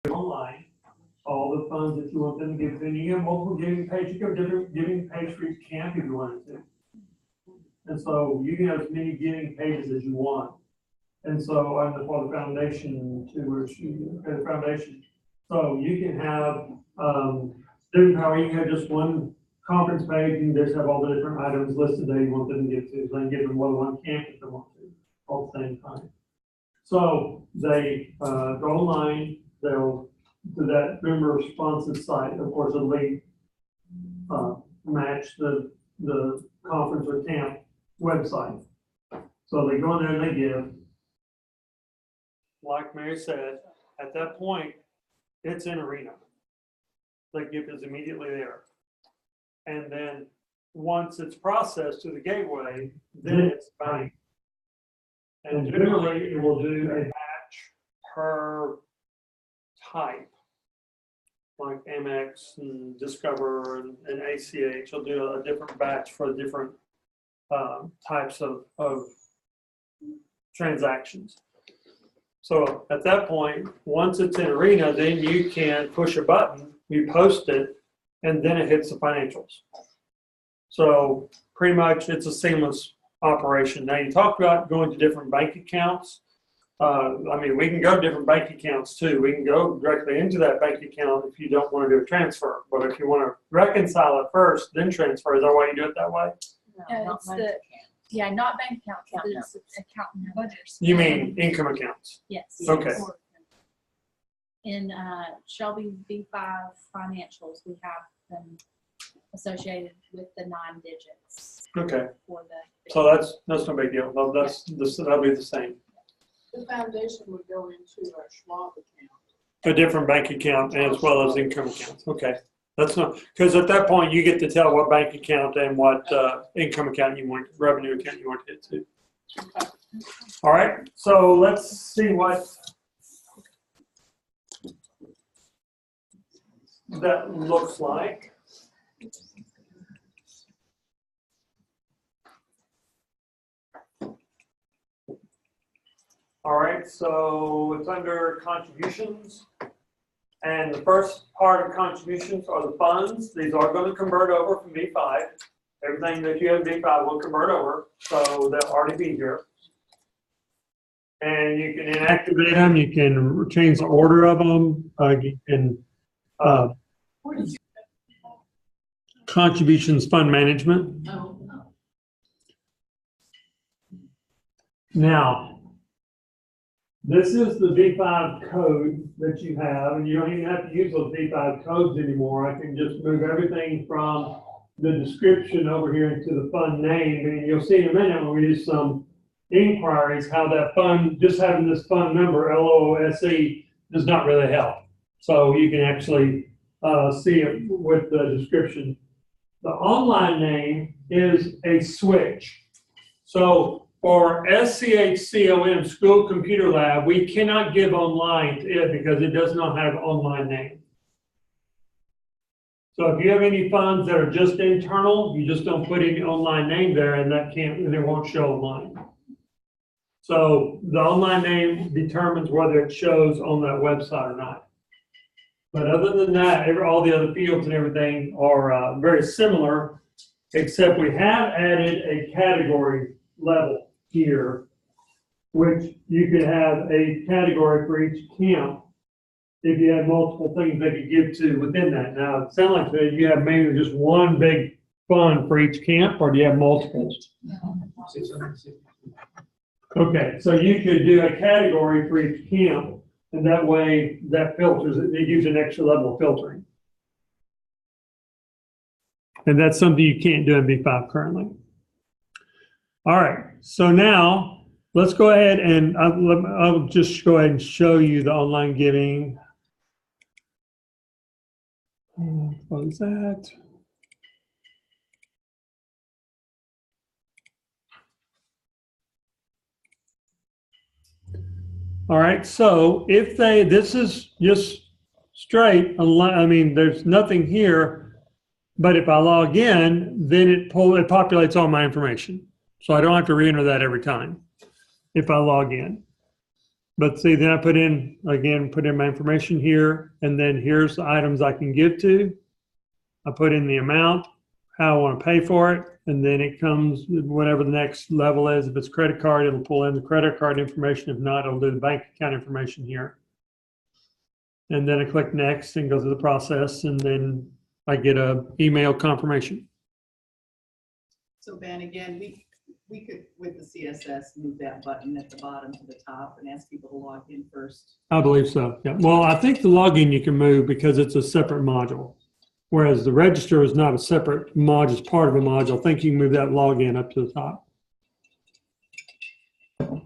online all the funds that you want them to give to. And you have multiple giving pages. You have different giving pages for each camp if you wanted to. And so you can have as many giving pages as you want. And so for the foundation the foundation. So you can have different power. You can have just one conference page and just have all the different items listed that you want them to give to. So they can give them more than one camp if they want to, all at the same time. So they go online, they'll to that member responsive site, of course, a link match the conference or camp website. So they go in there and they give. Like Mary said, at that point, it's in Arena. The gift is immediately there. And then once it's processed to the gateway, then it's banked. And generally, it will do a batch per type, like Amex and Discover and ACH. Will do a different batch for different types of transactions. So at that point, once it's in Arena, then you can push a button, you post it, and then it hits the financials. So pretty much it's a seamless operation. Now you talked about going to different bank accounts. I mean, we can go to different bank accounts too. We can go directly into that bank account if you don't want to do a transfer. But if you want to reconcile it first, then transfer, is that why you do it that way? No, it's not bank accounts, it's account numbers. You mean income accounts? Yes. Okay. In Shelby V5 financials, we have them associated with the 9 digits. Okay. For the So that's no big deal. That'll be the same. The foundation would go into a Schwab account. A different bank account as well as income accounts. Okay. That's not, because at that point you get to tell what bank account and what income account you want, revenue account you want to get to. Okay. All right. So let's see what that looks like. All right, so it's under contributions. And the first part of contributions are the funds. These are going to convert over from V5. Everything that you have in V5 will convert over, so they'll already be here. And you can inactivate them. You can change the order of them. You can contributions fund management. Now, this is the V5 code that you have, and you don't even have to use those V5 codes anymore. I can just move everything from the description over here into the fund name, and you'll see in a minute when we do some inquiries how that fund, just having this fund number, LOSE, does not really help. So you can actually see it with the description. The online name is a switch. So for SCHCOM, School Computer Lab, we cannot give online to it because it does not have online name. So if you have any funds that are just internal, you just don't put any online name there, and it won't show online. So the online name determines whether it shows on that website or not. But other than that, all the other fields and everything are very similar, except we have added a category level here, which you could have a category for each camp if you had multiple things they could give to within that. Now, it sounds like that you have maybe just one big fund for each camp, or do you have multiples? Okay, so you could do a category for each camp, and that way that filters it. They use an extra level of filtering. And that's something you can't do in V5 currently. All right, so now let's go ahead and I'll just go ahead and show you the online giving. What is that? All right, so if this is just straight, I mean, there's nothing here, but if I log in, then it populates all my information. So I don't have to re-enter that every time if I log in. But see, then I put in my information here, and then here's the items I can give to. I put in the amount, how I want to pay for it, and then it comes whatever the next level is. If it's credit card, it'll pull in the credit card information. If not, it'll do the bank account information here. And then I click next and go through the process, and then I get a email confirmation. So Ben, again, we could, with the CSS, move that button at the bottom to the top and ask people to log in first. I believe so, yeah. Well, I think the login you can move because it's a separate module. Whereas the register is not a separate module, it's part of a module. I think you can move that login up to the top. Because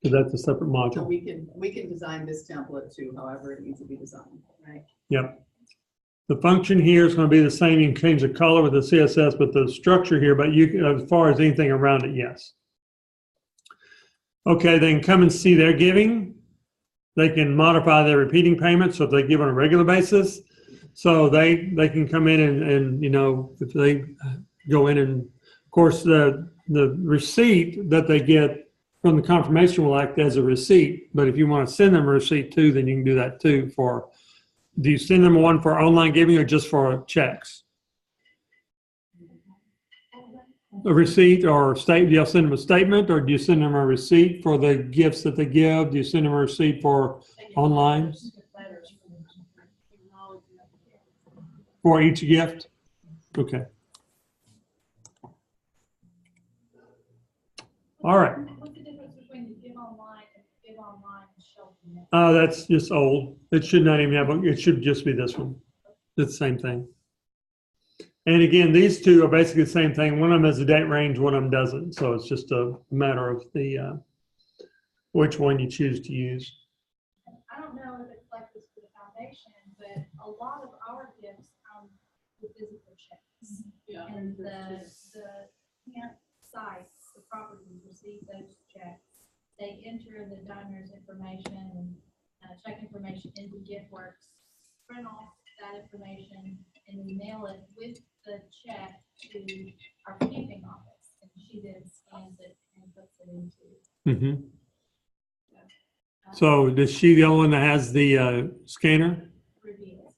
that's a separate So module. we can design this template too, however it needs to be designed, right? Yep. The function here is going to be the same. You can change the color with the CSS, but the structure here, but you can, as far as anything around it, yes. Okay, they can come and see their giving. They can modify their repeating payments, so if they give on a regular basis. So they can come in and you know, if they go in, and of course the receipt that they get from the confirmation will act as a receipt. But if you want to send them a receipt too, then you can do that too. Do you send them one for online giving or just for checks? A receipt or do you send them a statement, or do you send them a receipt for the gifts that they give? Do you send them a receipt for online? For each gift? Okay. All right. What's the difference between the give online and give online and shelter net? That's just old. It should not even have, it should just be this one. It's the same thing. And again, these two are basically the same thing. One of them has a date range, one of them doesn't. So it's just a matter of the which one you choose to use. I don't know if it's like this for the foundation, but a lot of our gifts come with physical checks. Yeah. And the camp sites, the properties receive those checks. They enter the donor's information and check information into GiftWorks, print off that information, and we mail it with the check to our camping office. And she then scans it and puts it into. Mm-hmm. So is she the only one that has the scanner? Reveals.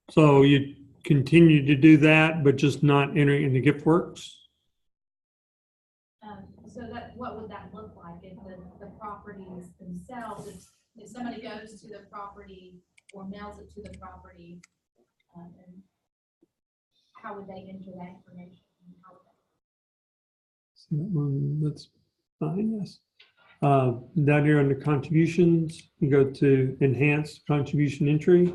So you continue to do that, but just not entering in the GiftWorks? So what would that look like if the properties themselves, if somebody goes to the property or mails it to the property, and how would they enter that information? That's fine, yes. Down here under contributions, you go to enhance contribution entry.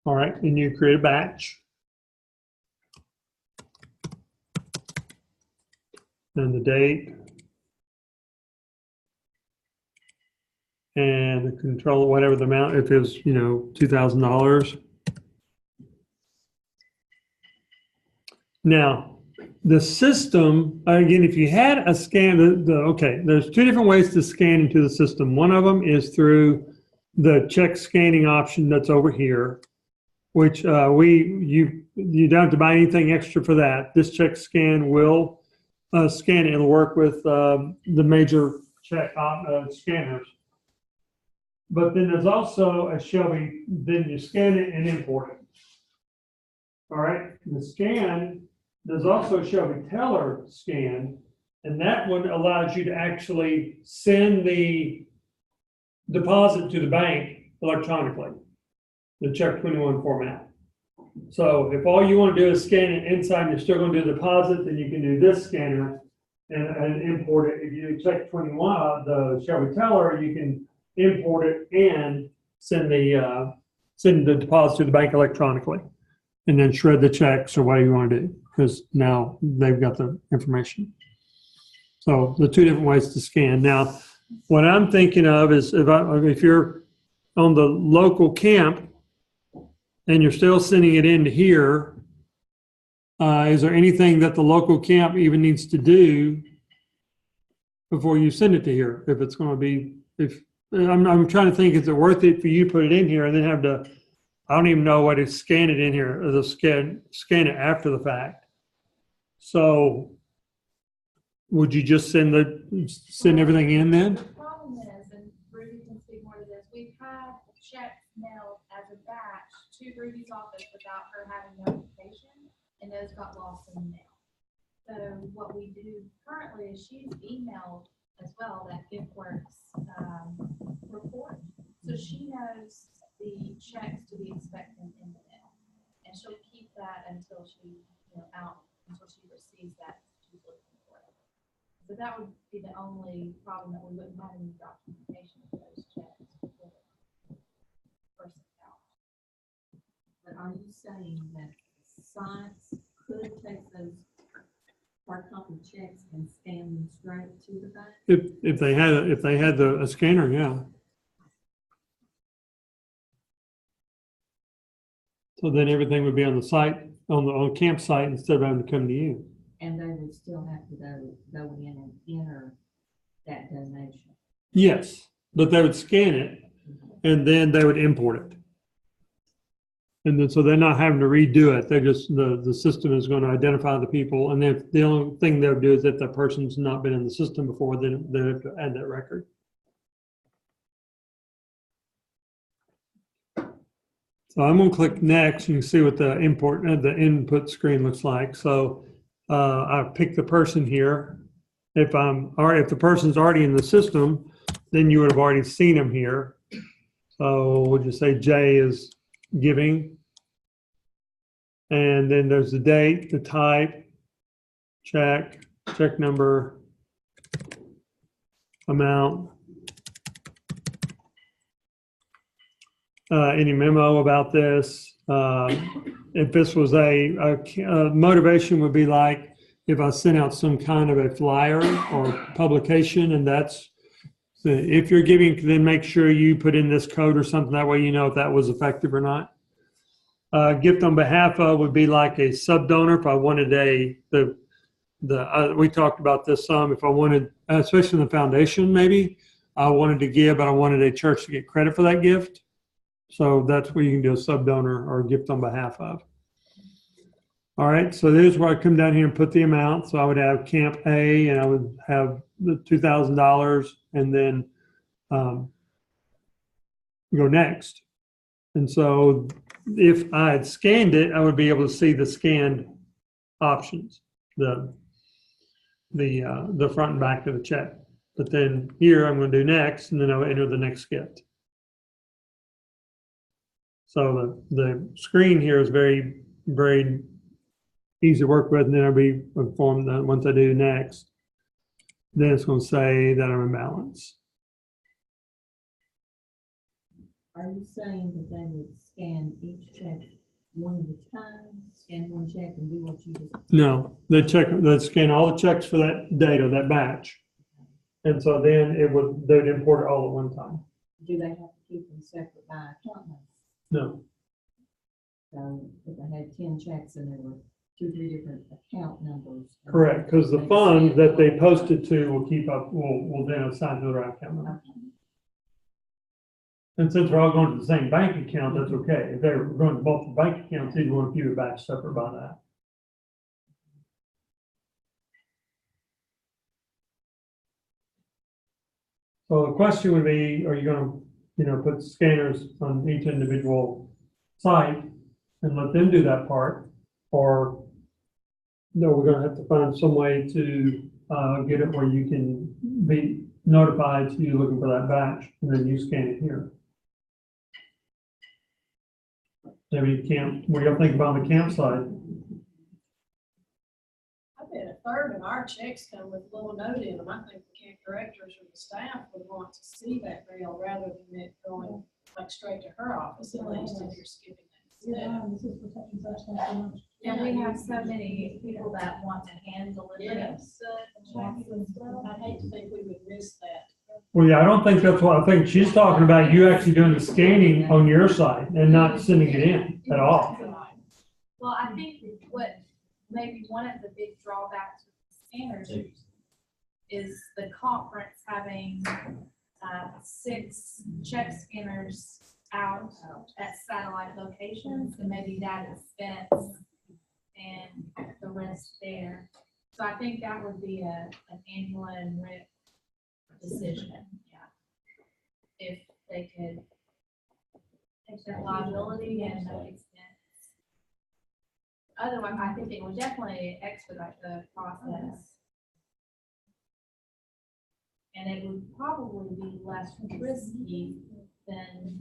All right, and you create a batch. And the date. And the control, whatever the amount, if it was, you know, $2,000. Now, the system, again, if you had a scan, okay, there's two different ways to scan into the system. One of them is through the check scanning option that's over here, which you don't have to buy anything extra for that. This check scan will scan it. It'll work with the major check scanners. But then there's also a Shelby, then you scan it and import it. All right, the scan, there's also a Shelby Teller scan, and that one allows you to actually send the deposit to the bank electronically, the Check 21 format. So if all you want to do is scan it inside and you're still going to do a deposit, then you can do this scanner and import it. If you do Check 21, the Shelby Teller, you can import it and send the deposit to the bank electronically, and then shred the checks or whatever you want to do, because now they've got the information. So the two different ways to scan. Now, what I'm thinking of is if you're on the local camp and you're still sending it into here, is there anything that the local camp even needs to do before you send it to here? If it's going to be, I'm trying to think, is it worth it for you to put it in here and then have to, I don't even know what to scan it in here, or the scan it after the fact. So would you just send everything in then? The problem is, and Ruby can speak more to this, we've had checks mailed as a batch to Ruby's office without her having notification, and those got lost in the mail. So what we do currently is she's emailed as well that GiftWorks report. So she knows the checks to be expected in the mail. And she'll keep that until she, until she receives that she's looking for it. So that would be the only problem, that we wouldn't have any documentation of those checks. But are you saying that science could take those hard copy checks and scan them straight to the bank? If they had a scanner, yeah. So then everything would be on the site, on the campsite, instead of having to come to you. And they would still have to go in and enter that donation. Yes, but they would scan it and then they would import it. And then, so they're not having to redo it. They're just, the system is going to identify the people. And then the only thing they'll do is if that person's not been in the system before, then they have to add that record. So I'm going to click next. You can see what the input screen looks like. So I pick the person here. If the person's already in the system, then you would have already seen them here. So we'll just say Jay is giving. And then there's the date, the type, check number, amount. Any memo about this? If this was a motivation would be like if I sent out some kind of a flyer or publication, and that's, if you're giving, then make sure you put in this code or something. That way you know if that was effective or not. Gift on behalf of would be like a sub-donor. If I wanted we talked about this some, if I wanted, especially in the foundation, maybe I wanted to give, but I wanted a church to get credit for that gift. So that's where you can do a sub-donor or a gift on behalf of. All right, so there's where I come down here and put the amount. So I would have Camp A, and I would have the $2,000, and then go next. And so if I had scanned it, I would be able to see the scanned options, the front and back of the check. But then here I'm going to do next, and then I'll enter the next gift. So the screen here is very, very easy to work with, and then I'll be informed that once I do next, then it's going to say that I'm in balance. Are you saying that they would scan each check one at a time, scan one check and do what you just? No, they scan all the checks for that data, that batch. And so then they would import it all at one time. Do they have to keep them separate by account number? No. So if they had 10 checks and there were 2 or 3 different account numbers. Correct, because the fund that they posted to will then assign to the right account number. Okay. And since we're all going to the same bank account, that's okay. If they're going to multiple bank accounts, you want to keep it back separate by that. So the question would be, are you going to, put scanners on each individual site and let them do that part? Or no, we're going to have to find some way to get it where you can be notified to you looking for that batch, and then you scan it here. Maybe what do y'all think about the campsite? I bet a third of our checks come with a little note in them. I think the camp directors or the staff would want to see that mail rather than it going like straight to her office, at least if you're skipping that. And we have so many people that want to hand deliver Yes. checks and stuff. I'd hate to think we would miss that. Well, yeah, I don't think that's what I think. She's talking about you actually doing the scanning on your side and not sending it in at all. Well, I think what maybe one of the big drawbacks with the scanners is the conference having 6 check scanners out at satellite locations, and maybe that expense and the rest there. So I think that would be an Angela and Rick decision, yeah. If they could take that liability and that expense. Otherwise, I think it would definitely expedite the process. And it would probably be less risky than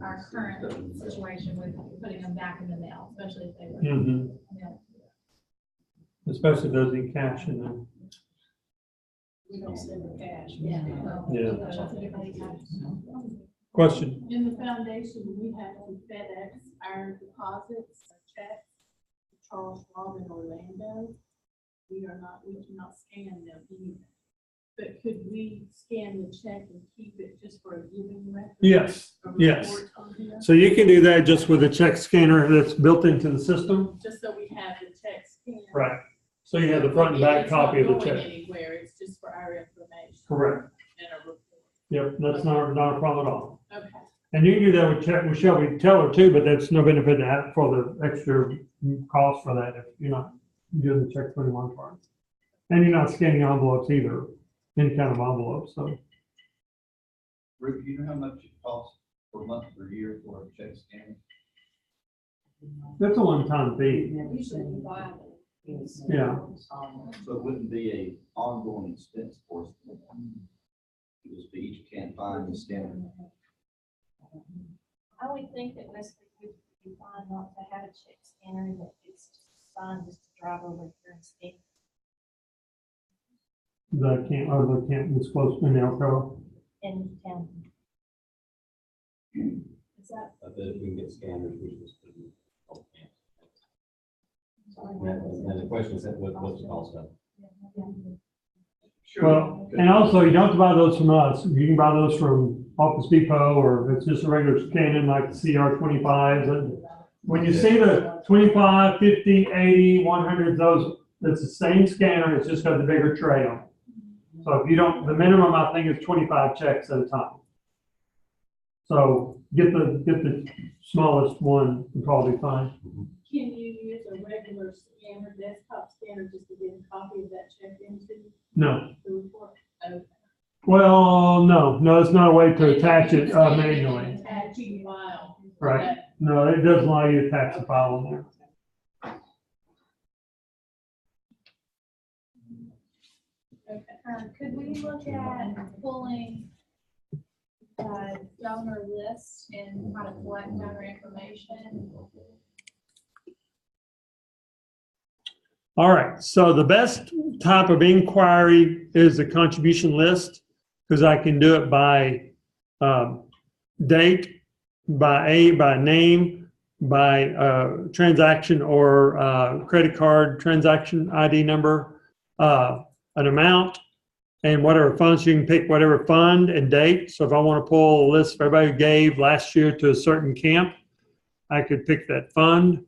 our current situation with putting them back in the mail, especially if they were mailed. Especially those in cash in them. We don't send the cash. Yeah. Yeah. Question? In the foundation, we have to FedEx our deposits, our checks, to Charles Schwab in Orlando. We cannot scan them either. But could we scan the check and keep it just for a giving record? Yes, A yes. report on here? So you can do that just with a check scanner that's built into the system. Just so we have the check scanned. Right. So you have the front and back It's not copy of the going check. anywhere, it's just for our information. Correct. And a report. Yep, that's not a problem at all. Okay. And you can do that with Shelby Teller too, but that's no benefit to have for the extra cost for that if you're not doing the check 21 part. And you're not scanning envelopes either, any kind of envelope, so. Rick, do you know how much it costs per month or year for a check scanner? That's a one-time fee. Usually you buy them. Yeah. So it wouldn't be a ongoing expense for us. It would just be each can find the scanner. I would think that this would be fine not to have a check scanner, that it's just fine just to drive over here and scan. The camp was close to Elko. In town. Is that, I bet if we can get scanners, we can just put them on camp. And the question is, what's the cost of it? Well, and also you don't have to buy those from us. You can buy those from Office Depot, or if it's just a regular scanning like CR25s. And when you see the 25, 50, 80, 100, those, it's the same scanner, it's just got the bigger tray on it. So if you don't, the minimum I think is 25 checks at a time. So get the smallest one, and probably fine. Can you use a regular scanner, desktop scanner, just to get a copy of that check into No. the report? Okay. Well, no, it's not a way to attach it manually. Attaching file. Right. No, it doesn't allow you to attach the file on there. Could we look at pulling donor lists and try to collect donor information? All right, so the best type of inquiry is a contribution list, because I can do it by date, by name, by transaction or credit card transaction ID number, an amount, and whatever funds. You can pick whatever fund and date. So if I want to pull a list of everybody who gave last year to a certain camp, I could pick that fund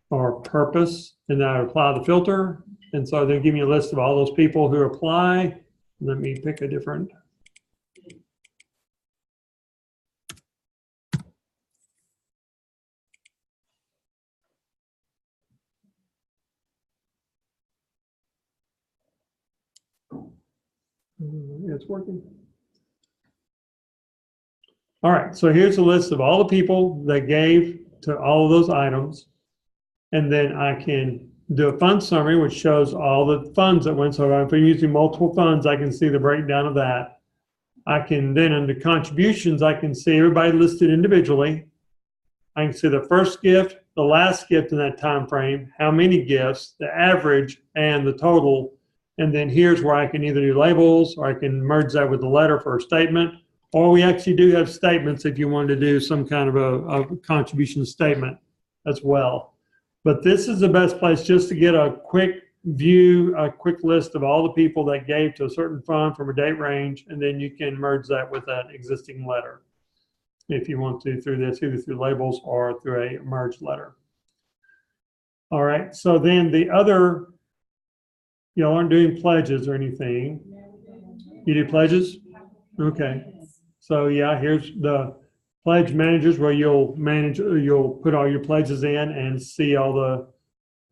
or purpose, and then I apply the filter. And so they give me a list of all those people who apply. Let me pick a different. It's working. All right, so here's a list of all the people that gave to all of those items. And then I can do a fund summary, which shows all the funds that went. So if I'm using multiple funds, I can see the breakdown of that. I can then, under contributions, I can see everybody listed individually. I can see the first gift, the last gift in that time frame, how many gifts, the average, and the total. And then here's where I can either do labels, or I can merge that with a letter for a statement. Or we actually do have statements if you wanted to do some kind of a contribution statement as well. But this is the best place just to get a quick view, a quick list of all the people that gave to a certain fund from a date range, and then you can merge that with an existing letter if you want to, through this, either through labels or through a merged letter. All right, so then the other, y'all aren't doing pledges or anything. You do pledges? Okay. So yeah, here's the pledge managers where you'll put all your pledges in and see all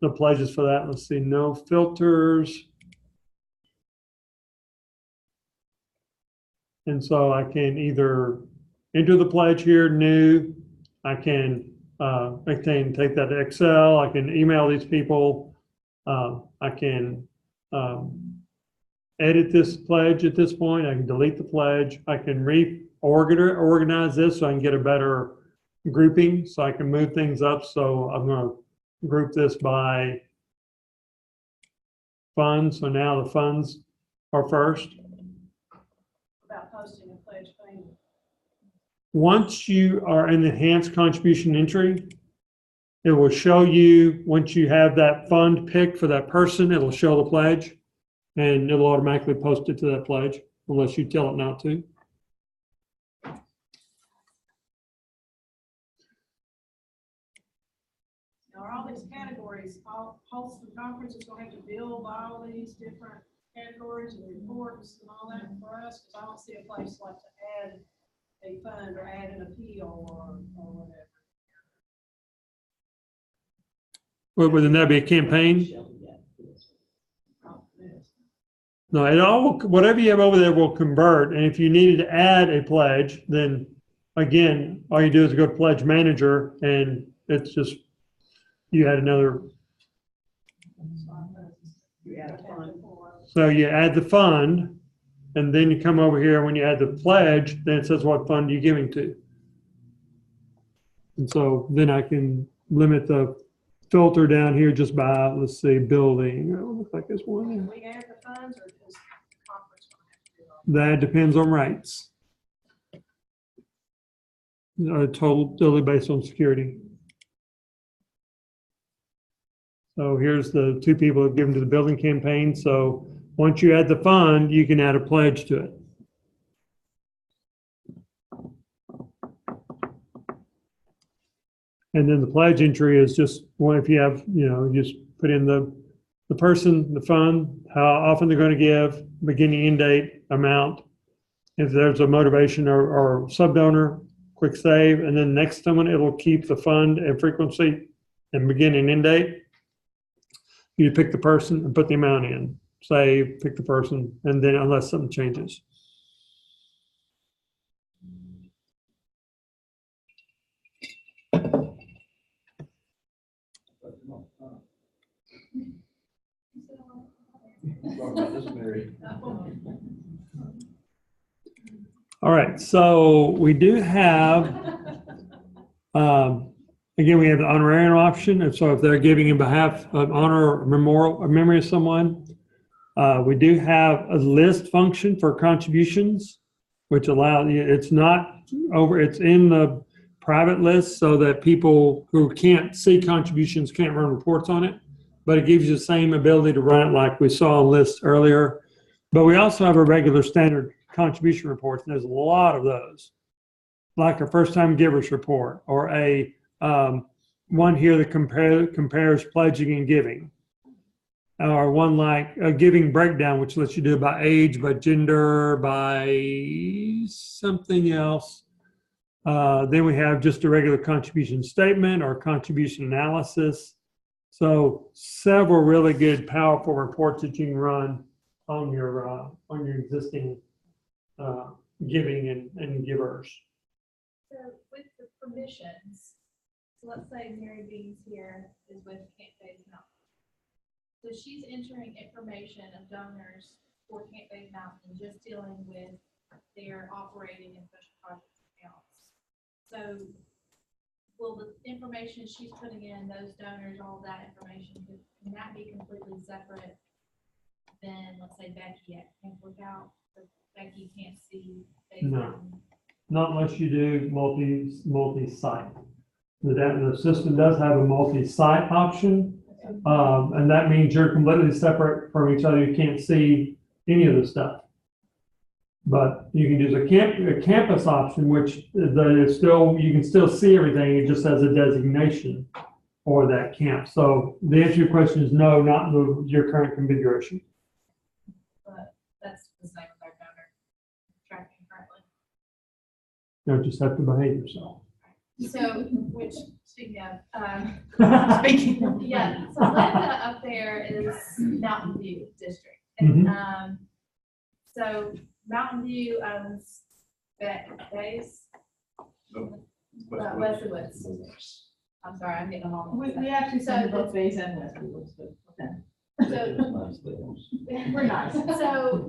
the pledges for that. Let's see, no filters. And so I can either enter the pledge here, new. I can take that to Excel. I can email these people. I can edit this pledge at this point. I can delete the pledge. I can organize this so I can get a better grouping, so I can move things up. So I'm going to group this by funds. So now the funds are first. About posting a pledge payment. Once you are in the enhanced contribution entry, it will show you, once you have that fund picked for that person, it'll show the pledge and it'll automatically post it to that pledge unless you tell it not to. Now, are all these categories, all Holston Conference is gonna have to build all these different categories and reports and all that for us? Because I don't see a place like to add a fund or add an appeal or whatever. Well, wouldn't that be a campaign? No, it all, whatever you have over there will convert. And if you needed to add a pledge, then again, all you do is go to pledge manager and it's just, you add another. You add a fund. So you add the fund and then you come over here. When you add the pledge, then it says what fund you're giving to. And so then I can limit the filter down here just by, let's see, building. It looks like there's one Can there. we add the funds or does the conference gonna have to do all That depends on rates. Totally based on security. So here's the two people who've given to the building campaign. So once you add the fund, you can add a pledge to it. And then the pledge entry is just one, if you have, just put in the person, the fund, how often they're going to give, beginning, end date, amount. If there's a motivation or subdonor, quick save, and then next one, it'll keep the fund and frequency and beginning, end date. You pick the person and put the amount in, save, pick the person, and then unless something changes. All right, so we do have, again, we have the honorarium option. And so if they're giving in behalf of honor or memorial or memory of someone, we do have a list function for contributions, which allows, it's not over, it's in the private list so that people who can't see contributions can't run reports on it. But it gives you the same ability to run it like we saw on lists earlier. But we also have a regular standard contribution reports, and there's a lot of those, like a first-time givers report or a one here that compares pledging and giving, or one like a giving breakdown, which lets you do it by age, by gender, by something else. Then we have just a regular contribution statement or contribution analysis. So several really good, powerful reports that you can run on your existing giving and givers. So with the permissions, so let's say Mary Beans here is with Camp Bays Mountain. So she's entering information of donors for Camp Bays Mountain, just dealing with their operating and special projects accounts. So will the information she's putting in, those donors, all that information, can that be completely separate than, let's say, Becky at Camp Lookout? So Becky can't see Bays No. Mountain. Not unless you do multi-site. The system does have a multi-site option, and that means you're completely separate from each other. You can't see any of the stuff. But you can use a campus option, which is still, you can still see everything. It just has a designation for that camp. So the answer to your question is no, not in your current configuration. But that's the same with our donor tracking, right? You just have to behave yourself. So, which, speaking of, Speaking of. yeah, so Linda up there is Mountain View District. And, so Mountain View owns Bays, Wesley Woods. I'm sorry, I'm getting them all. We, mixed up. we actually send So both Bays and Westwoods, but, okay. So, We're nice. So,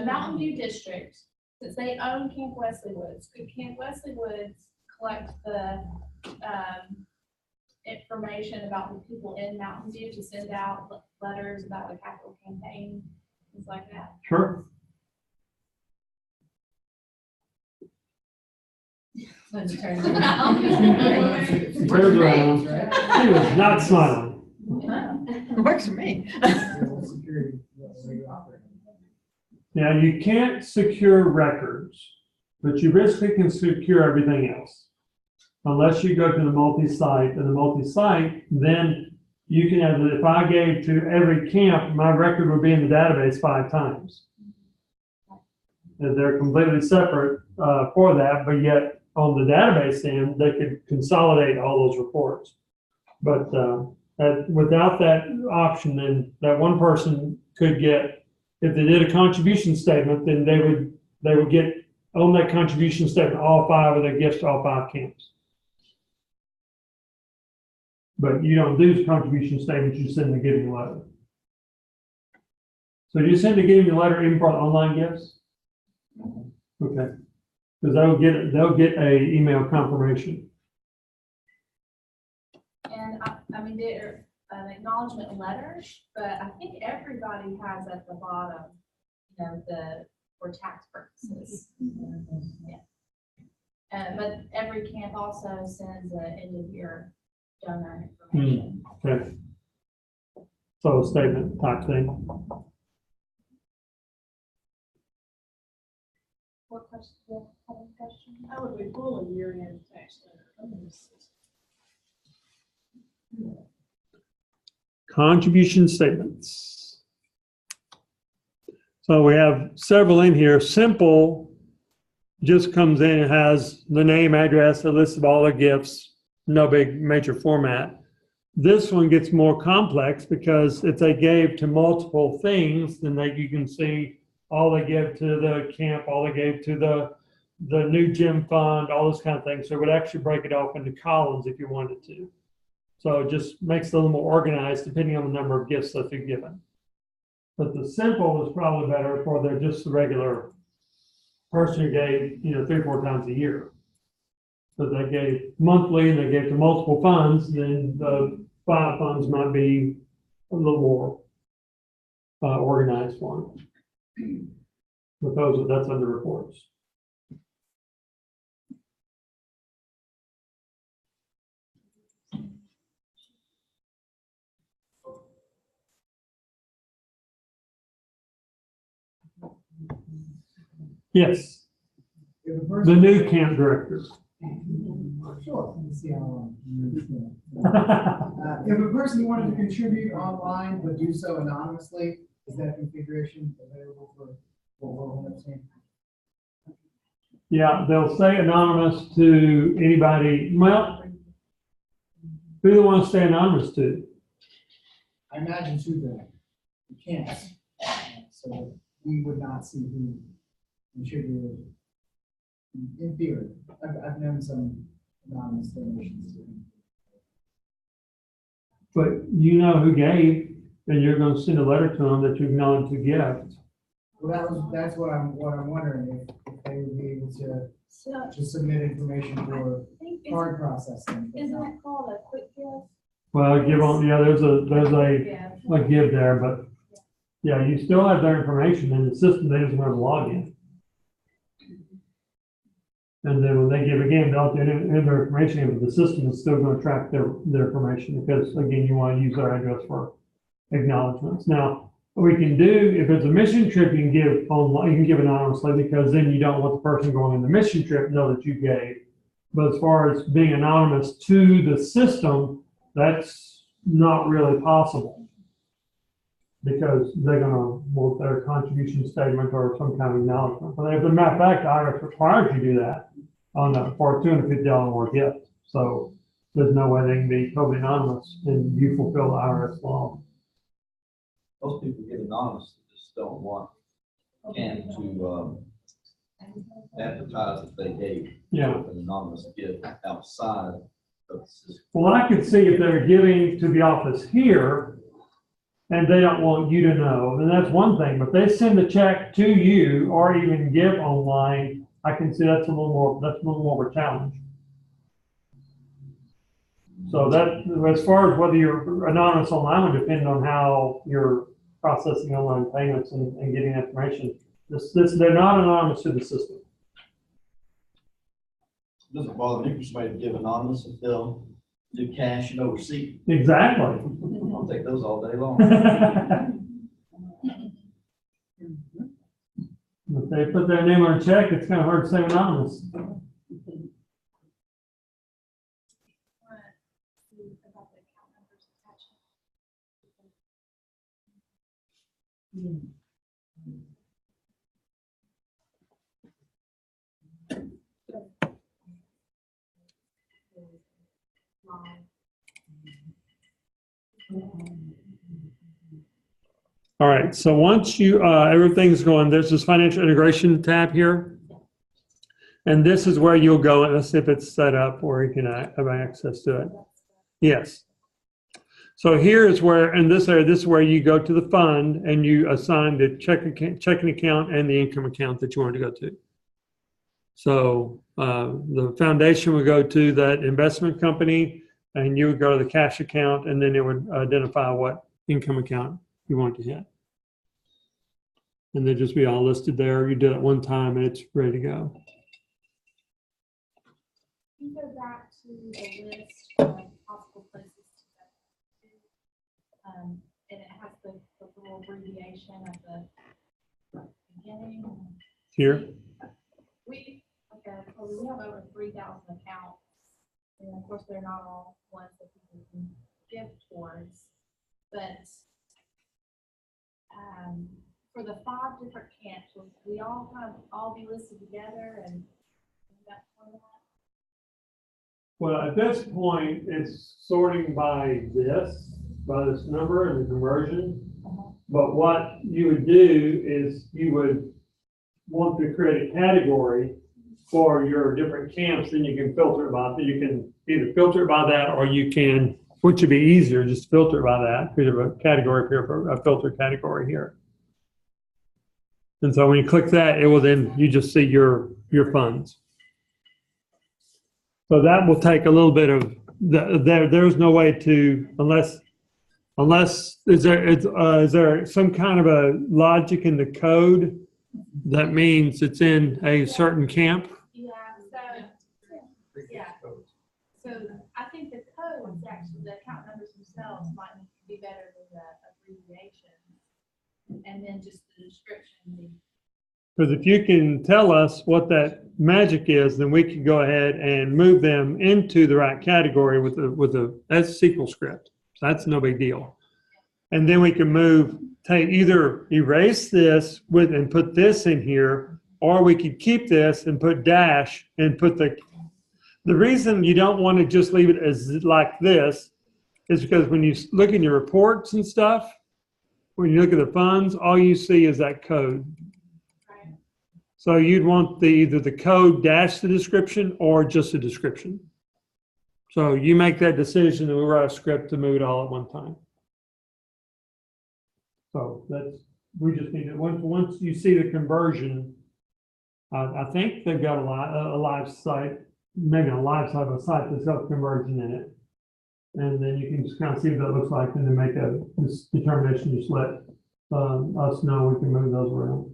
Mountain View District, since they own Camp Wesley Woods, could Camp Wesley Woods collect the, information about the people in Mountain View to send out letters about the capital campaign, things like that? Sure. Linda turns around. Turns around. She was not smiling. Works for me. Now, you can't secure records, but you basically can secure everything else. Unless you go to the multi-site, and the multi-site, then you can have, if I gave to every camp, my record would be in the database 5 times. And they're completely separate for that, but yet on the database end, they could consolidate all those reports. But without that option, then that one person could get, if they did a contribution statement, then they would get on that contribution statement all 5 of their gifts to all 5 camps. But you don't do contribution statements, you send the giving letter. So do you send the giving letter in for online gifts? Okay, because they'll get a email confirmation. And I mean, they're an acknowledgement letter, but I think everybody has at the bottom, you know, for tax purposes. Yeah. But every camp also sends an end of year donor information. Okay. So a statement type thing. What question, do you have any question? That would be full of year-end tax letter. Contribution statements. So we have several in here. Simple just comes in and has the name, address, a list of all the gifts, no big major format. This one gets more complex because if they gave to multiple things, then you can see all they give to the camp, all they gave to the new gym fund, all those kind of things. So it would actually break it off into columns if you wanted to. So it just makes it a little more organized depending on the number of gifts that you're given. But the simple is probably better for just the regular person who gave, 3 or 4 times a year. So they gave monthly and they gave to multiple funds, then the 5 funds might be a little more organized for them. But that's under reports. Yes, the new camp director. Sure, let's see how long. If a person wanted to contribute online but do so anonymously, is that configuration available for what we're saying? Yeah, they'll say anonymous to anybody. Well, who do they want to stay anonymous to? I imagine to the camps, so we would not see who contributed. In theory, I've known some anonymous donations too. But you know who gave, and you're going to send a letter to them that you acknowledge the gift. Well, that's what I'm wondering, if they would be able to submit information for card processing. but Isn't not- that called a quick gift? Well, give on, yeah, there's a Yeah. give there, but yeah, you still have their information in the system. They just want to log in. And then when they give again, they'll enter their information in, but the system is still going to track their information because again, you want to use their address for acknowledgements. Now, what we can do, if it's a mission trip, you can give online, you can give anonymously because then you don't want the person going on the mission trip to know that you gave. But as far as being anonymous to the system, that's not really possible. Because they're going to want their contribution statement or some kind of acknowledgement. But as a matter of fact, the IRS requires you to do that. on that for a $250 worth gift. So there's no way they can be totally anonymous and you fulfill the IRS law. Most people get anonymous, they just don't want Ken to, advertise that they gave Yeah. an anonymous gift outside of the system. Well, I could see if they're giving to the office here and they don't want you to know, then that's one thing. But they send a check to you or even give online, I can see that's a little more of a challenge. So that, as far as whether you're anonymous online, would depend on how you're processing online payments and getting information. They're not anonymous to the system. Doesn't bother me for somebody to give anonymous if they'll do cash and no receipt. Exactly. I'll take those all day long. If they put their name on a check, it's kind of hard to say anonymous. About the account numbers attached. All right, so once you, everything's going, there's this financial integration tab here. And this is where you'll go, and let's see if it's set up where you can have access to it. Yes. So here is where, in this area, this is where you go to the fund and you assign the checking account and the income account that you want to go to. So the foundation would go to that investment company and you would go to the cash account and then it would identify what income account you want to hit. And they'd just be all listed there. You do it one time and it's ready to go. You go back to the list of possible places to go to. And it has the little abbreviation at the beginning. Here. We have over 3,000 accounts. And of course, they're not all ones that people can give towards. But for the 5 different camps, will we all kind of all be listed together and that's one of that? Well, at this point, it's sorting by this number and the conversion. But what you would do is you would want to create a category for your different camps, then you can filter it by that. You can either filter it by that or you can, which would be easier, just filter it by that. We have a category here for a filter category here. And so when you click that, it will then, you just see your funds. So that will take a little bit of, there's no way to, unless, is there some kind of a logic in the code that means it's in a certain camp? So I think the codes, actually, the account numbers themselves might be better than the abbreviation. And then just the description. Because if you can tell us what that magic is, then we can go ahead and move them into the right category with that's SQL script. So that's no big deal. And then we can either erase this and put this in here, or we could keep this and put dash and put the reason you don't want to just leave it as like this is because when you look in your reports and stuff, when you look at the funds, all you see is that code. So you'd want either the code dash the description or just a description. So you make that decision and we write a script to move it all at one time. So we just need to, once you see the conversion, I think they've got a live site, maybe a live site, a site that's got conversion in it. And then you can just kind of see what that looks like and then make this determination. Just let us know we can move those around.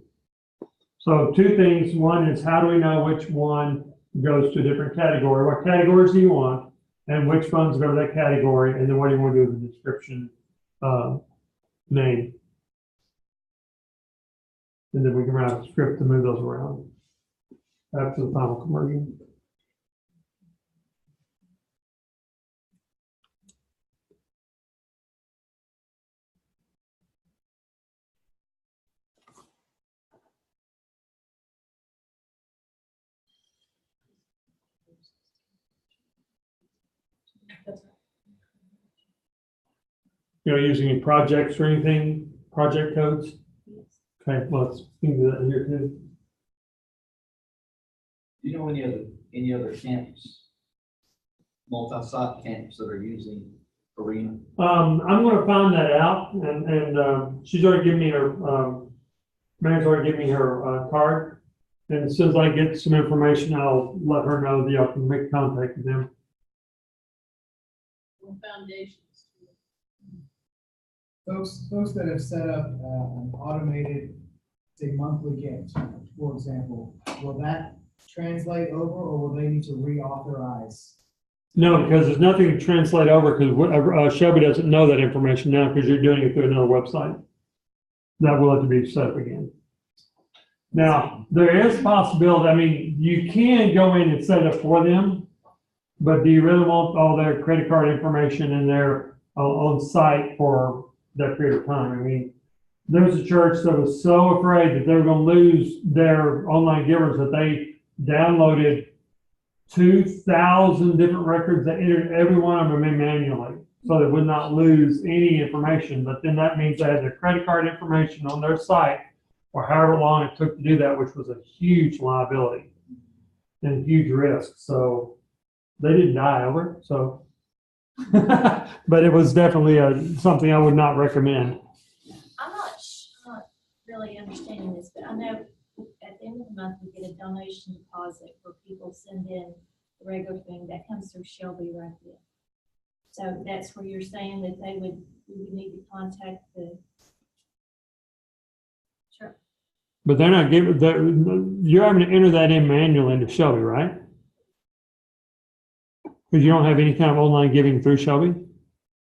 So 2 things. One is how do we know which one goes to a different category? What categories do you want? And which funds go to that category? And then what do you want to do with the description name? And then we can write a script to move those around after the final conversion. You know, using any projects or anything, project codes? Okay, well, let's do that here too. Do you know any other camps, multi-site camps that are using Arena? I'm gonna find that out, and she's already given me her, Mary's already given me her, card. And as soon as I get some information, I'll let her know that y'all can make contact with them. Foundations. Folks that have set up an automated, say, monthly gift, for example, will that translate over, or will they need to reauthorize? No, because there's nothing to translate over, because Shelby doesn't know that information now, because you're doing it through another website. That will have to be set up again. Now, there is possibility, I mean, you can go in and set it up for them, but do you really want all their credit card information in there on site for that period of time? I mean, there was a church that was so afraid that they were gonna lose their online givers that they downloaded 2,000 different records. They entered every one of them in manually, so they would not lose any information. But then that means they had their credit card information on their site for however long it took to do that, which was a huge liability and huge risk. So they didn't die over it, so. But it was definitely something I would not recommend. I'm not really understanding this, but I know at the end of the month, we get a donation deposit where people send in the regular thing that comes through Shelby right there. So that's where you're saying that we would need to contact the. Sure. But they're not giving, you're having to enter that in manually into Shelby, right? Because you don't have any kind of online giving through Shelby?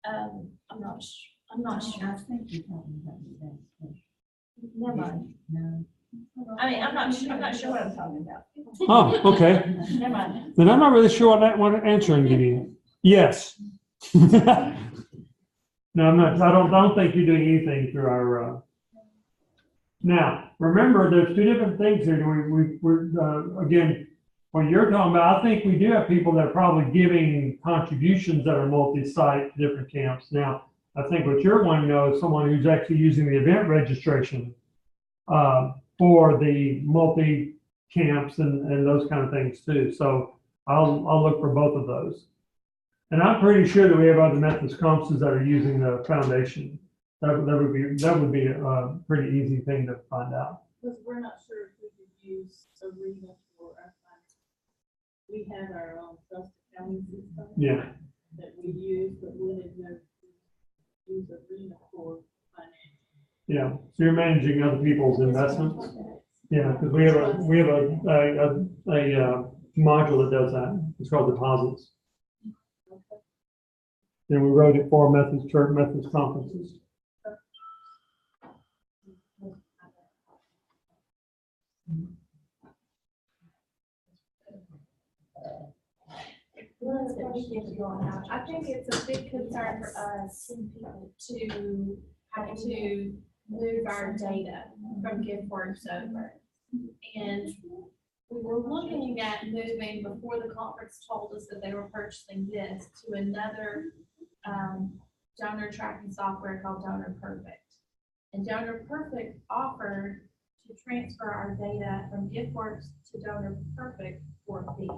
I'm not sure. I think you're talking about that. Never mind. No. I mean, I'm not sure what I'm talking about. Oh, okay. Never mind. Then I'm not really sure what answer I'm giving you. Yes. No, I'm not, I don't think you're doing anything through our, now, remember, there's two different things here. We're again, what you're talking about, I think we do have people that are probably giving contributions that are multi-site to different camps. Now, I think what you're wanting to know is someone who's actually using the event registration for the multi-camps and those kind of things too. So I'll look for both of those. And I'm pretty sure that we have other Methodist conferences that are using the foundation. That would be a pretty easy thing to find out. Because we're not sure if we could use Arena for our finance. We have our own trust accounting system. Yeah. That we use, but we didn't know to use Arena for finance. Yeah. So you're managing other people's investments. Yeah, because we have a module that does that. It's called deposits. And we wrote it for Methodist Church, Methodist conferences. I think it's a big concern for us to have to move our data from GiftWorks over. And we were looking at moving, before the conference told us that they were purchasing this, to another donor tracking software called Donor Perfect. And Donor Perfect offered to transfer our data from GiftWorks to Donor Perfect for a fee.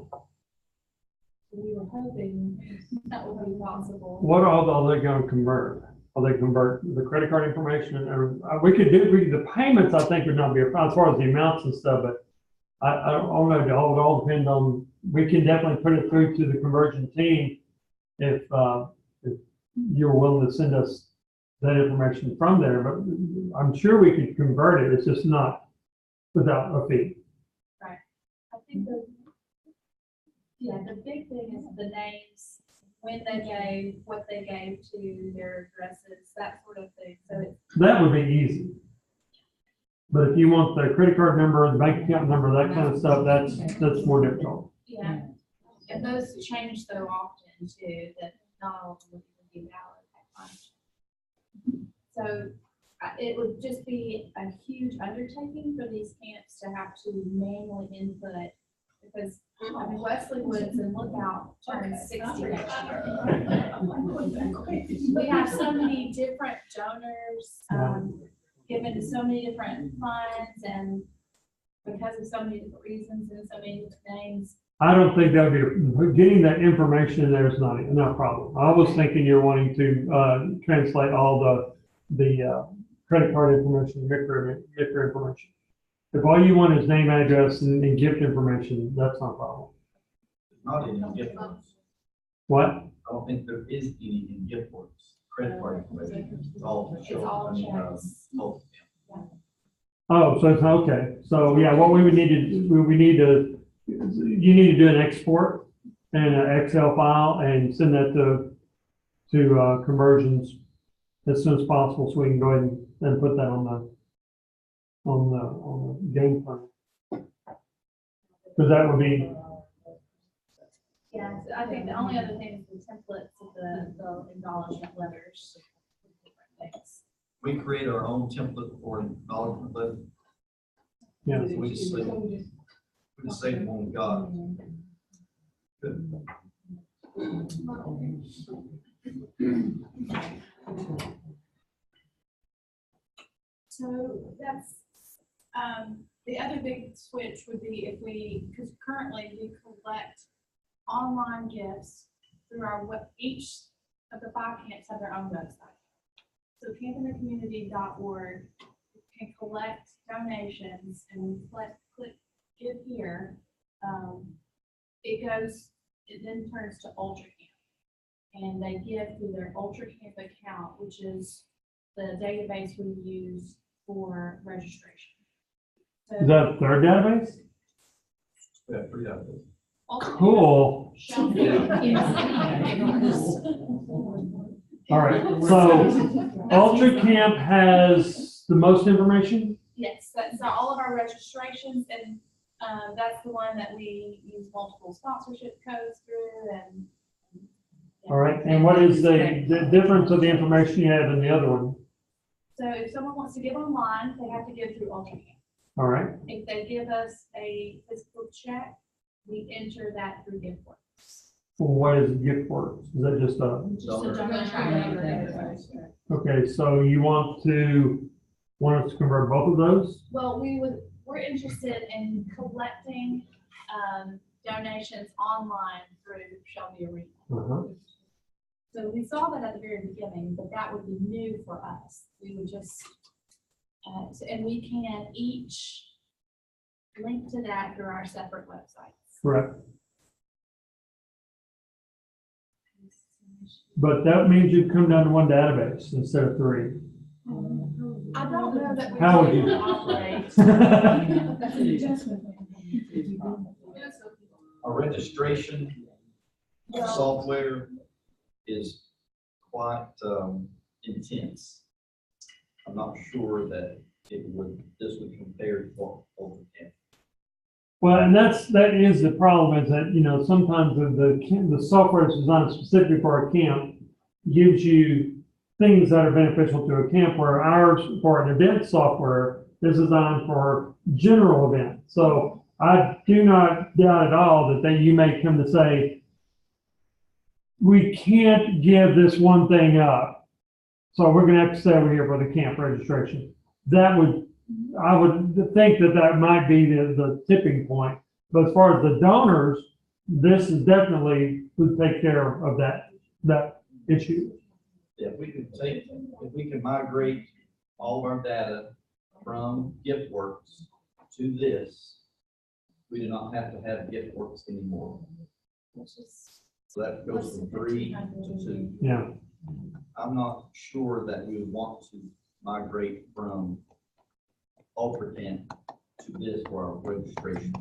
We were hoping that would be possible. What are they going to convert? Are they convert the credit card information? We could do the payments. I think would not be a problem as far as the amounts and stuff, but I don't know. It all depends on. We can definitely put it through to the conversion team if you're willing to send us that information from there. But I'm sure we could convert it. It's just not without a fee. Right. I think the big thing is the names, when they gave, what they gave to their addresses, that sort of thing. So it's That would be easy. But if you want the credit card number, the bank account number, that kind of stuff, that's more difficult. yeah, and those change so often too that not all of them would even be valid at times. So it would just be a huge undertaking for these camps to have to manually input, because I mean, Wesley Woods and Lookout turns 60 next year. We have so many different donors, given to so many different funds and because of so many different reasons and so many different names. I don't think that would be, getting that information in there is not a problem. I was thinking you're wanting to, translate all the credit card information, MICR information. If all you want is name, address, and gift information, that's not a problem. Not in gift works. What? I don't think there is any in gift works, credit card information. It's all It's all checks. Oh, so it's okay. So yeah, what we would need to, you need to do an export and an Excel file and send that to conversions as soon as possible, so we can go ahead and put that on the game plan. Because that would be, Yeah, I think the only other thing is the templates of the acknowledgement letters. Things. We create our own template for acknowledgement letter. yeah. We just say the one we got. Good. So that's, the other big switch would be if we, because currently we collect online gifts through our each of the 5 camps have their own website. So campinthecommunity.org can collect donations and click give here. It then turns to Ultra Camp. And they give through their Ultra Camp account, which is the database we use for registration. So Is that a third database? We have 3 out of those. Ultra Cool. Camp- All right. So Ultra Camp has the most information? Yes, that's all of our registrations, and that's the one that we use multiple sponsorship codes through, and. All right. And what is the difference of the information you have in the other one? So if someone wants to give online, they have to give through UltraCamp. All right. If they give us a physical check, we enter that through GiftWorks. What is gift works? Is that just a, okay, so you want us to convert both of those? Well, we're interested in collecting donations online through Shelby Arena. Uh-huh. So we saw that at the very beginning, but that would be new for us. We would just, and we can each link to that through our separate websites. Correct. But that means you'd come down to one database instead of 3. I don't know that we How would can you- operate. Our registration software is quite intense. I'm not sure that this would compare to what Overcamp. Well, and that is the problem, is that, sometimes the software is designed specifically for a camp gives you things that are beneficial to a camp, where ours, for an event software, is designed for general events. So I do not doubt at all that you may come to say, we can't give this one thing up, so we're gonna have to stay over here for the camp registration. I would think that might be the tipping point. But as far as the donors, this is definitely would take care of that issue. Yeah, if we can migrate all of our data from GiftWorks to this, we do not have to have GiftWorks anymore. So that goes from 3 to 2. Yeah. I'm not sure that we would want to migrate from UltraCamp to this for our registration.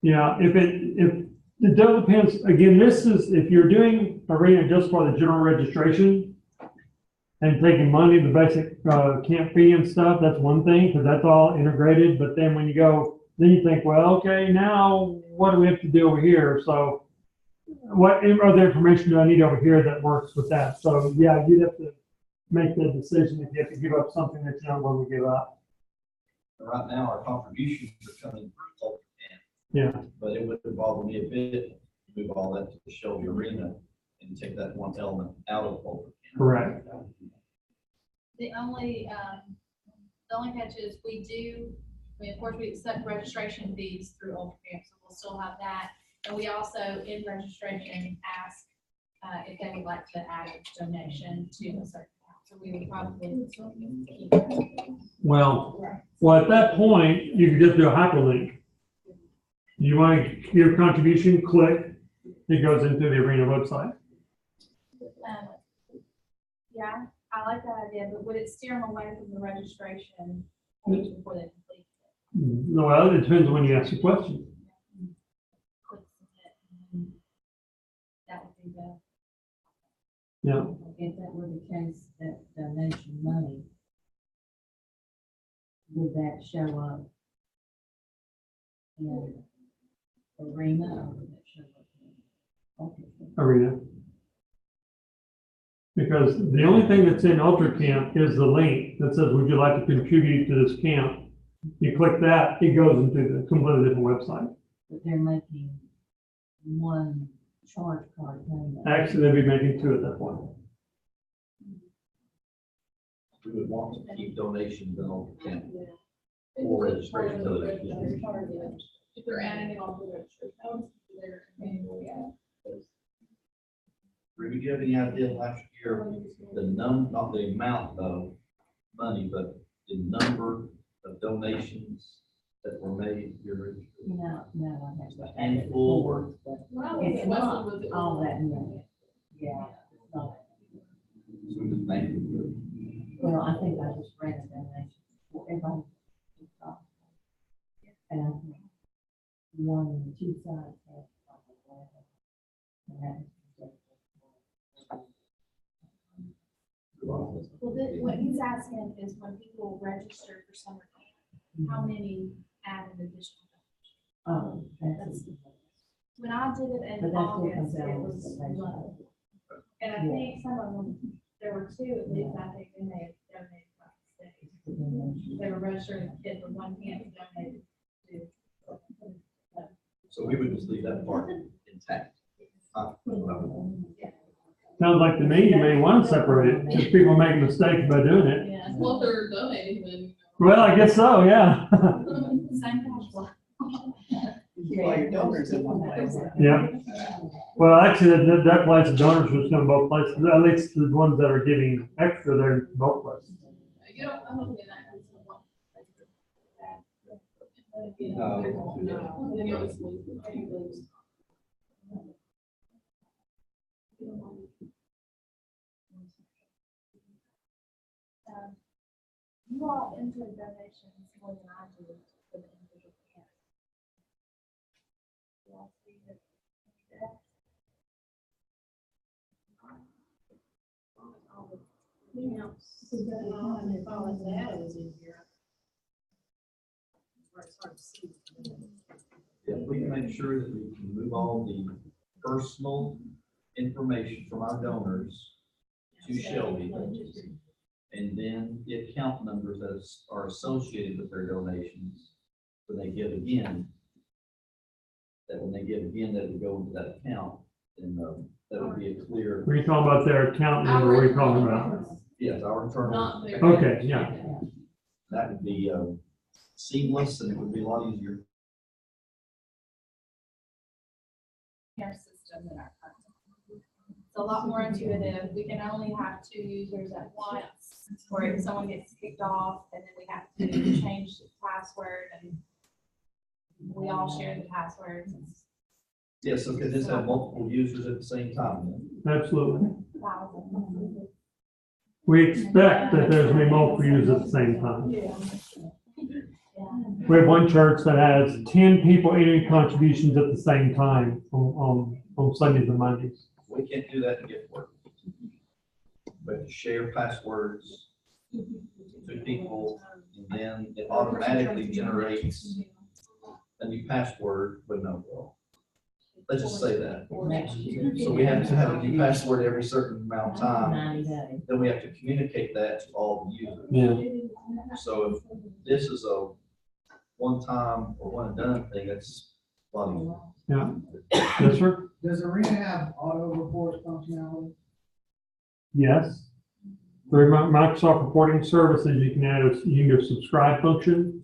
Yeah, if it does depends, again, this is, if you're doing Arena just for the general registration and taking money, the basic camp fee and stuff, that's one thing, because that's all integrated. But then when you go, then you think, well, okay, now what do we have to do over here? So what other information do I need over here that works with that? So yeah, you'd have to make that decision if you have to give up something that you don't want to give up. Right now, our contributions are coming through UltraCamp Yeah. But it would involve me a bit, to move all that to the Shelby Arena and take that one element out of Boulder. Correct. The only catch is we do, I mean, of course, we accept registration fees through Ultra Camp, so we'll still have that. And we also, in registration, ask if they would like to add a donation to a certain account. So we would probably keep that. Well, at that point, you can just do a hyperlink. You want to give a contribution, click, it goes into the arena website. Yeah, I like that idea, but would it steer them away from the registration page before they complete it? Well, it depends on when you ask the question. Click submit, and then that would be the. Yeah. If that were the case, that donation money, would that show up in arena or would that show up in? Okay. Arena. Because the only thing that's in Ultra Camp is the link that says, would you like to contribute to this camp? You click that, it goes into the completely different website. But they're making one charge card payment. Actually, they'd be making two at that point. We would want to keep donations in Ultra Camp for registration. So that, yeah. If they're adding it on the registration, they're manually add. Do you have any idea last year, not the amount of money, but the number of donations that were made here? No, I have A handful or? but it's not all that many. Yeah, it's not. So we just made it. Well, I think I just read a donation for everybody. And I think one, two sides have. And that is- Well, what he's asking is when people register for summer camp, how many add an additional? Oh, that's. When I did it But in that's what August, comes out it of was the donation. low. And I think some of them, there were two at least, I think, they may have donated by mistake. They were registering a kid for one camp and donated to. So we would just leave that part intact. Sounds like to me, you may want to separate it, if people make mistakes by doing it. Yeah. Well, if they're donating, then. Well, I guess so, yeah. Same cash flow. Keep all your donors in one place. Yeah. Well, actually, that place of donors was in both places, at least the ones that are giving extra, they're in both places. You don't, I don't get that. No, we won't do that. Then you always lose. You all enter donations more than I do for the individual camp. You all see that? All of that is in here. Where it's hard to see. If we can make sure that we can move all the personal information from our donors to Shelby, and then the account numbers that are associated with their donations, when they give again, that when they give again, that would go into that account, and that would be a clear, When you talking about their account number, what are you talking about? yes, our internal. Not their- Okay, yeah. That would be seamless, and it would be a lot easier. Our system than our current. It's a lot more intuitive. We can only have 2 users at once, or if someone gets kicked off, and then we have to change the password, and we all share the passwords. It's Yeah, so could this have multiple users at the same time? Absolutely. thousands. We expect that there's gonna be multiple users at the same time. Yeah. We have one church that has 10 people entering contributions at the same time on Sundays and Mondays. We can't do that in gift work. We have to share passwords to people, and then it automatically generates a new password with no goal. Let's just say that. Next year. So we have to have a new password every certain amount of time, 90 days. then we have to communicate that to all the users. Yeah. So if this is a one-time or one-and-done thing, that's Funny. Yeah. Yes, sir? Does Arena have auto report functionality? Yes. Through Microsoft reporting services, you can do a subscribe function,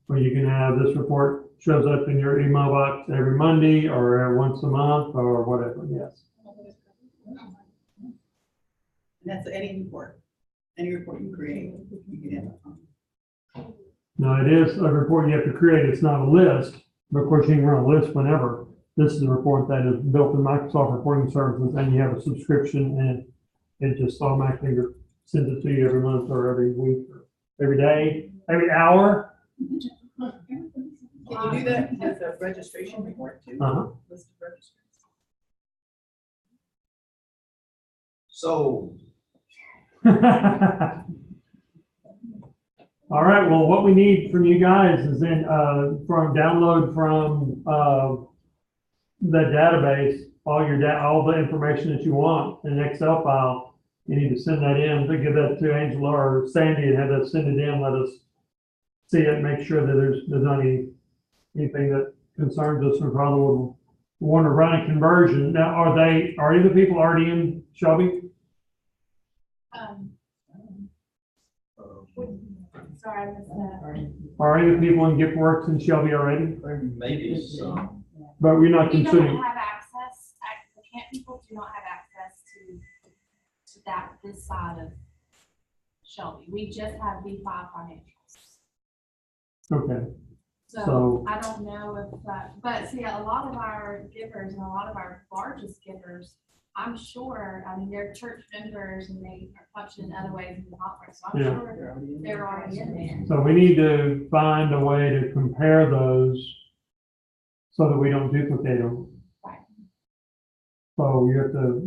where you can have this report shows up in your email box every Monday or once a month or whatever, yes. And that's any report you create, you can have. Now, it is a report you have to create, it's not a list, but of course you can run a list whenever. This is a report that is built in Microsoft reporting services, and you have a subscription, and it just automatically sends it to you every month or every week or every day, every hour. Can you do that with a registration report too? Uh-huh. List of registrants. So, All right, well, what we need from you guys is then, download from, the database, all the information that you want in an Excel file. You need to send that in, to give that to Angela or Sandy and have that send it in, let us see it, make sure that there's not anything that concerns us or probably would want to run a conversion. Now, are any of the people already in Shelby? Sorry, I missed that. Are any of the people in GiftWorks in Shelby already? maybe some, But we're not We don't considering, have access, the camp people do not have access to this side of Shelby. We just have V5 financials. okay, So So- I don't know if that, but see, a lot of our givers and a lot of our largest givers, I'm sure, I mean, they're church members and they are functioning other ways in the conference. So I'm Yeah. sure they're already in there. so we need to find a way to compare those so that we don't duplicate them. Right. So you have to,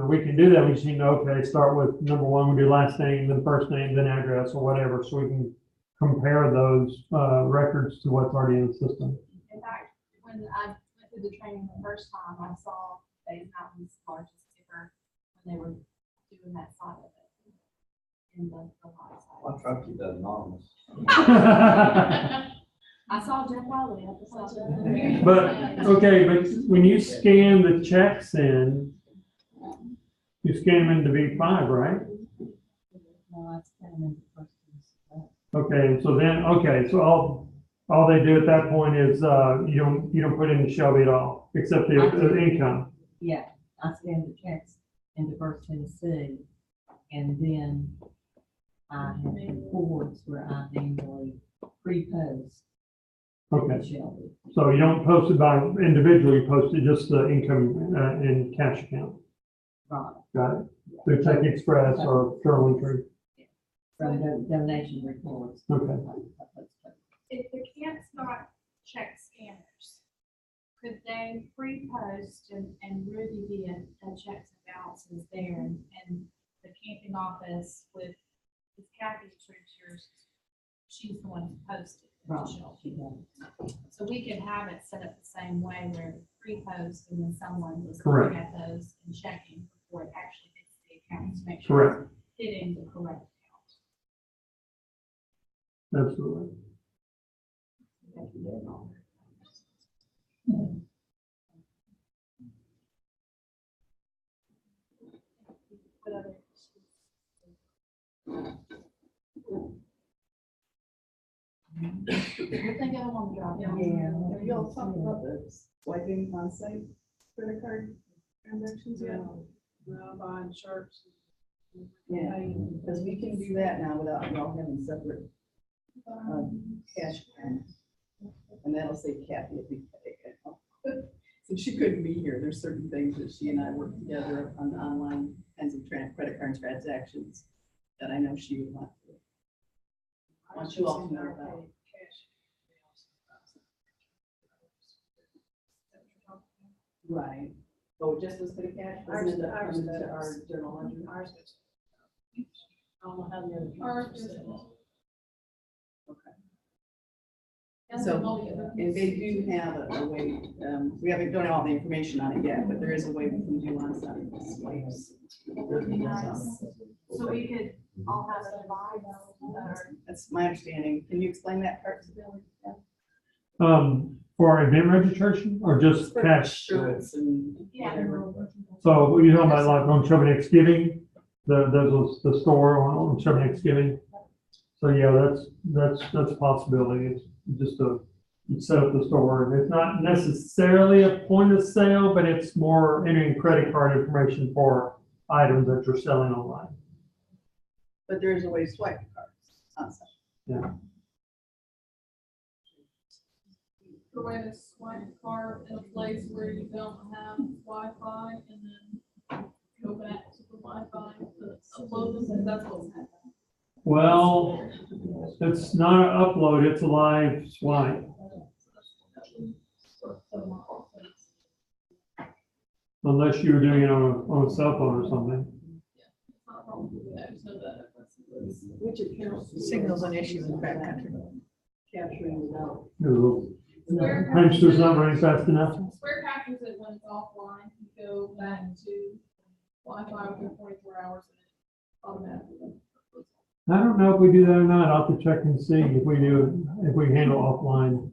we can do that, we just need to, okay, start with number one, we do last name, then first name, then address or whatever, so we can compare those, records to what's already in the system. In fact, when I went through the training the first time, I saw Bay Mountain's largest giver when they were doing that side of it. In the lot I'll side. try to keep that anonymous. I saw Jeff Wiley, I just saw Jeff. But, okay, but when you scan the checks in, you scan them into V5, right? No, it's kind of in the questions. Okay, so then, so all they do at that point is, you don't put in Shelby at all, except the income. Yeah, I scan the checks into First Tennessee, and then I have reports where I manually pre-post. Okay. Shelby. So you don't post it by individual, you post it just the income, in cash account. Right, Got it? Through Tech Express or Journal Entry. from the donation reports. Okay. If the camp's got check scanners, could they pre-post and Ruby be a checks and balances there and the camping office with Kathy's treasures, she's the one who posted. Right. So we can have it set up the same way where pre-post and then someone is Correct. looking at those and checking before it actually hits the account to make sure Correct. it's hitting the correct Absolutely. account. We're thinking of on the job. Yeah. Have y'all talked about the swiping on site credit card transactions yet? Buying shirts. Yeah, because we can do that now without y'all having separate, cash accounts. And that'll save Kathy a big headache. Since she couldn't be here, there's certain things that she and I work together on online kinds of credit card transactions that I know she would want to. I want you all to know about. Right. Oh, it just was for the cash? Wasn't it Ours coming to does. our journal ledger? Ours is. I don't know how the other. Ours is. So, and they do have a way, we don't have all the information on it yet, but there is a way we can do on-site swipes. So we could all have a divide or That's my understanding. Can you explain that part to Bill? For event registration or just cash? Shirts and Yeah. whatever. So you're talking about like on Sherman Thanksgiving, the store on Sherman Thanksgiving? So yeah, that's a possibility. It's just you set up the store and it's not necessarily a point of sale, but it's more entering credit card information for items that you're selling online. But there is a way to swipe the cards on site. The way to swipe a card in a place where you don't have Wi-Fi and then go back to the Wi-Fi to upload them, and that's what's happening. Well, it's not an upload, it's a live swipe. Unless you were doing it on a cell phone or something. Which account signals an issue in the backcountry? Capturing without. Hamster's not running fast enough. Square captures it when it's offline, you go back to Wi-Fi within 24 hours and it automatically. I don't know if we do that or not. I'll have to check and see if we do, if we handle offline.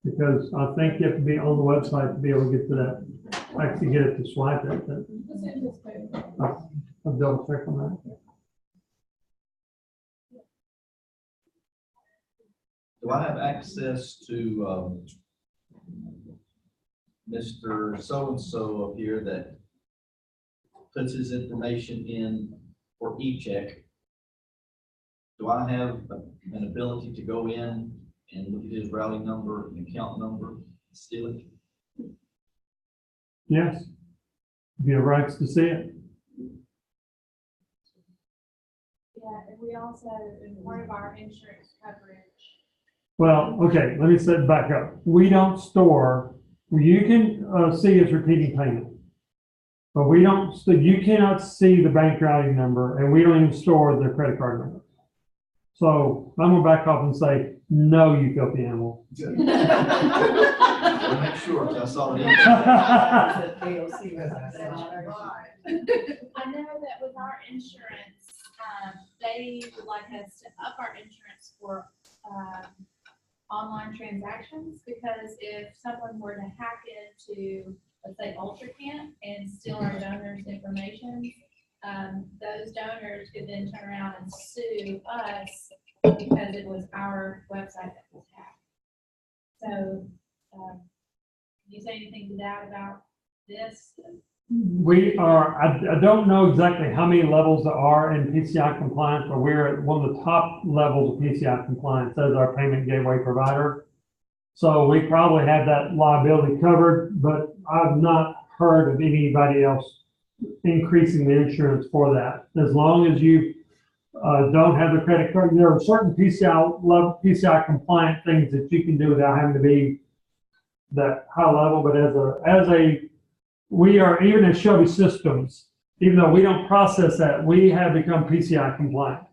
Because I think you have to be on the website to be able to get to that, actually get it to swipe it, but Just anticipate. I'll double check on that. Do I have access to, Mr. So-and-so up here that puts his information in for e-check? Do I have an ability to go in and look at his routing number and account number, steal it? Yes. You have rights to see it. Yeah, and we also, in part of our insurance coverage, Well, okay, let me set back up. We don't store, you can see his repeating payment. But we don't, so you cannot see the bank routing number and we don't even store the credit card number. So I'm gonna back off and say, no, you filthy animal. I'll make sure, 'cause I saw it. AOC was I know that with our insurance, they would like us to up our insurance for, online transactions, because if someone were to hack into, let's say, UltraCamp and steal our donors' information, those donors could then turn around and sue us because it was our website that was hacked. So, can you say anything to that about this? We are, I don't know exactly how many levels there are in PCI compliance, but we're at one of the top levels of PCI compliance as our payment gateway provider. So we probably have that liability covered, but I've not heard of anybody else increasing the insurance for that. As long as you don't have the credit card, there are certain PCI compliant things that you can do without having to be that high level, but we are, even as Shelby Systems, even though we don't process that, we have become PCI compliant.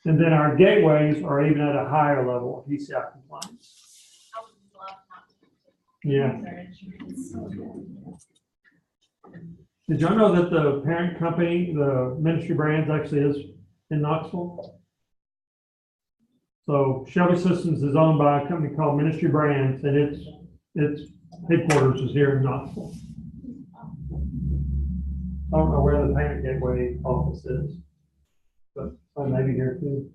And then our gateways are even at a higher level of PCI compliance. I would love not to. Yeah. use our insurance. Did y'all know that the parent company, the Ministry Brands, actually is in Knoxville? So Shelby Systems is owned by a company called Ministry Brands, and its headquarters is here in Knoxville. I don't know where the payment gateway office is, but maybe here too.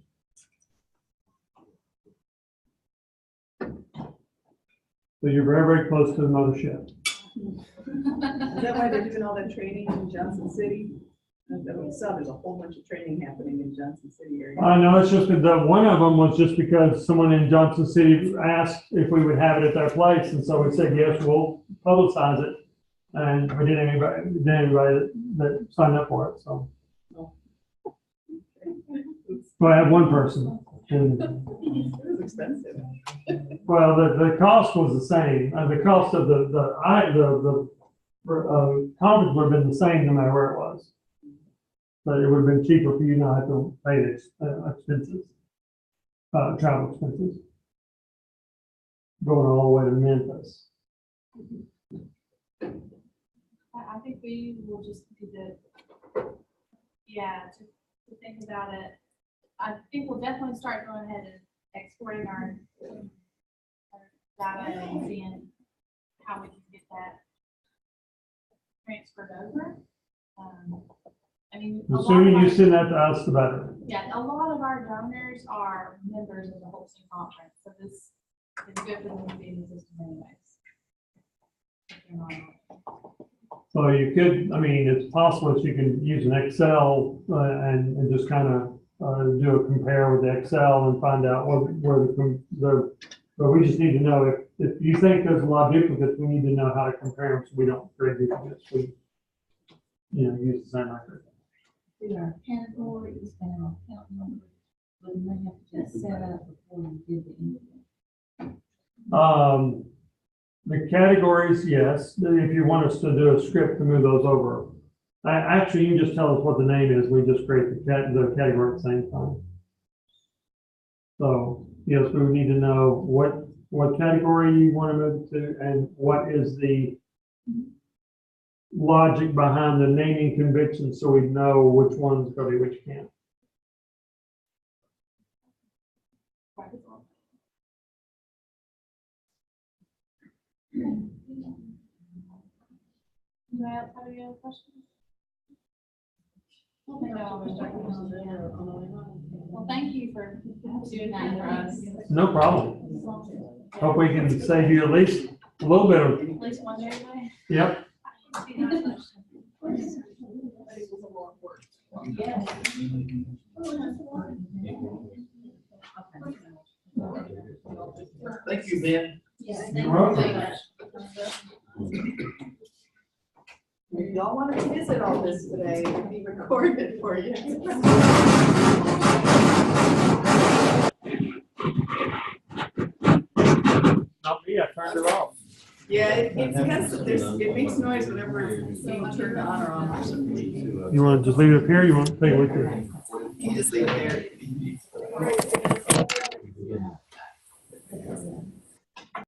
So you're very, very close to the mothership. Is that why they're doing all that training in Johnson City? There's a whole bunch of training happening in Johnson City area. No, it's just that one of them was just because someone in Johnson City asked if we would have it at their place, and so we said, yes, we'll publicize it. And we didn't anybody that signed up for it, so. Well, I have one person. And, It was expensive. well, the cost was the same. The cost of the conference would have been the same no matter where it was. But it would have been cheaper for you not to have to pay the expenses, travel expenses. Going all the way to Memphis. I think we will just need to, to think about it. I think we'll definitely start going ahead and exporting our data and seeing how we can get that transferred over. I mean, a lot Assuming of you our- send that to us, the better. yeah, a lot of our donors are members of the Holston Conference, so this is good for them to be in the system anyways. If they're not on it. So you could, I mean, it's possible that you can use an Excel and just kind of do a compare with the Excel and find out where but we just need to know if you think there's a lot of duplicates, we need to know how to compare them so we don't create duplicates. We, use the same record. Do our categories and our account numbers, but we have to just set up before we give the info. The categories, yes, if you want us to do a script to move those over. Actually, you can just tell us what the name is, we just create the category at the same time. So, yes, we would need to know what category you want to move to and what is the logic behind the naming convention so we know which one's going to be which camp. Anybody else have any other questions? Well, thank you for doing that for us. No problem. Hope we can save you at least a little bit of, At least one day away. yep. Thank you, Ben. You're welcome. If y'all want to visit all this today, it'll be recorded for you. Not me, I turned it off. Yeah, it makes noise whenever it's being turned on or off. You want to just leave it up here, or you want to take it with you? You just leave it there.